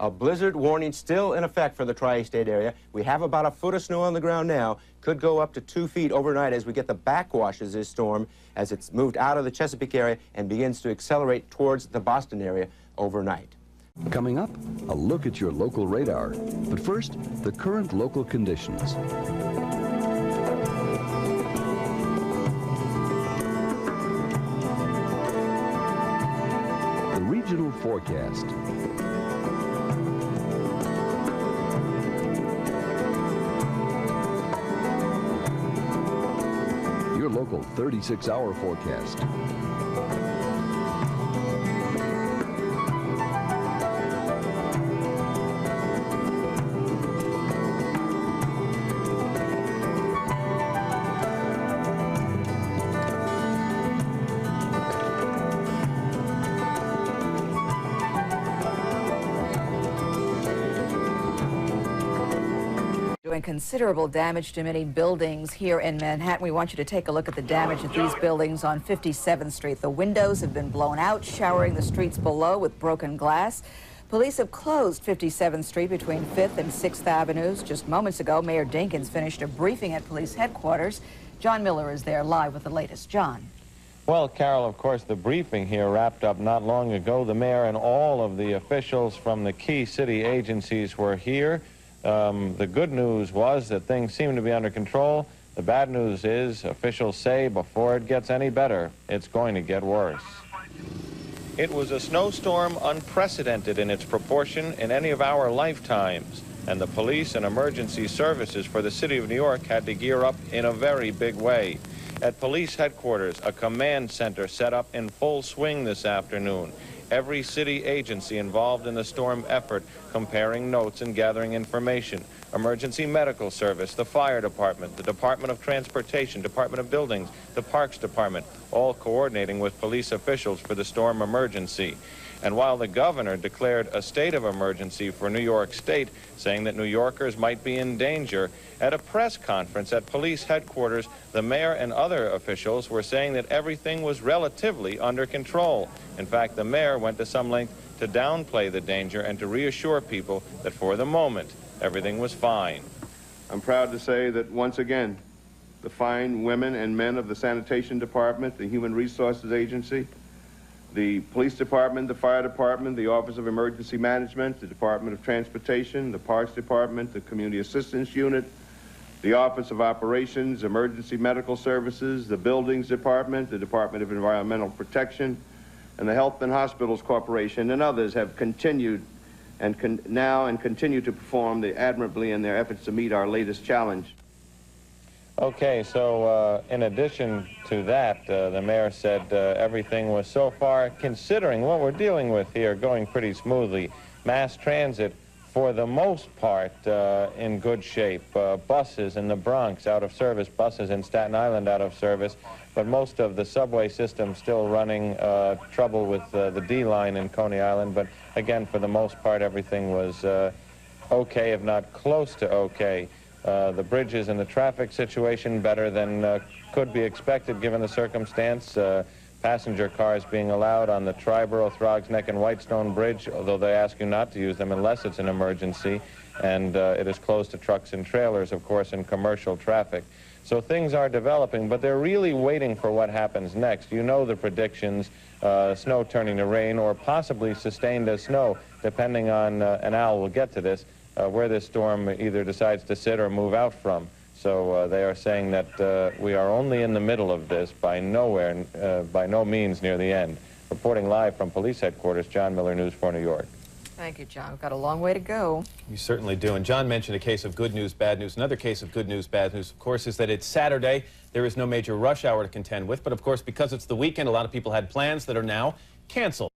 A blizzard warning still in effect for the tri-state area. We have about a foot of snow on the ground now. Could go up to 2 feet overnight as we get the backwashes this storm as it's moved out of the Chesapeake area and begins to accelerate towards the Boston area overnight. Coming up, a look at your local radar. But first, the current local conditions. The regional forecast. Your local 36-hour forecast. Doing considerable damage to many buildings here in Manhattan. We want you to take a look at the damage at these buildings on 57th Street. The windows have been blown out, showering the streets below with broken glass. Police have closed 57th Street between 5th and 6th Avenues. Just moments ago, Mayor Dinkins finished a briefing at police headquarters. John Miller is there live with the latest. John. Well, Carol, of course, the briefing here wrapped up not long ago. The mayor and all of the officials from the key city agencies were here. The good news was that things seem to be under control. The bad news is officials say before it gets any better, it's going to get worse. It was a snowstorm unprecedented in its proportion in any of our lifetimes, and the police and emergency services for the city of New York had to gear up in a very big way. At police headquarters, a command center set up in full swing this afternoon. Every city agency involved in the storm effort comparing notes and gathering information. Emergency Medical Service, the Fire Department, the Department of Transportation, Department of Buildings, the Parks Department, all coordinating with police officials for the storm emergency. And while the governor declared a state of emergency for New York State, saying that New Yorkers might be in danger, at a press conference at police headquarters, the mayor and other officials were saying that everything was relatively under control. In fact, the mayor went to some length to downplay the danger and to reassure people that for the moment, everything was fine. I'm proud to say that once again, the fine women and men of the Sanitation Department, the Human Resources Agency, the Police Department, the Fire Department, the Office of Emergency Management, the Department of Transportation, the Parks Department, the Community Assistance Unit, the Office of Operations, Emergency Medical Services, the Buildings Department, the Department of Environmental Protection, and the Health and Hospitals Corporation, and others have continued and continue to perform admirably in their efforts to meet our latest challenge. Okay, so in addition to that, the mayor said everything was so far, considering what we're dealing with here, going pretty smoothly. Mass transit, for the most part, in good shape. Buses in the Bronx out of service, buses in Staten Island out of service, but most of the subway system still running. Trouble with the D line in Coney Island, but again, for the most part, everything was okay, if not close to okay. The bridges and the traffic situation better than could be expected given the circumstance. Passenger cars being allowed on the Triborough, Throgs Neck, and Whitestone Bridge, although they ask you not to use them unless it's an emergency. And it is closed to trucks and trailers, of course, and commercial traffic. So things are developing, but they're really waiting for what happens next. You know the predictions, snow turning to rain or possibly sustained as snow, depending on, and Al will get to this, where this storm either decides to sit or move out from. So they are saying that we are only in the middle of this, by no means near the end. Reporting live from police headquarters, John Miller, News 4 New York. Thank you, John. We've got a long way to go. You certainly do. And John mentioned a case of good news, bad news. Another case of good news, bad news, of course, is that it's Saturday. There is no major rush hour to contend with. But, of course, because it's the weekend, a lot of people had plans that are now canceled.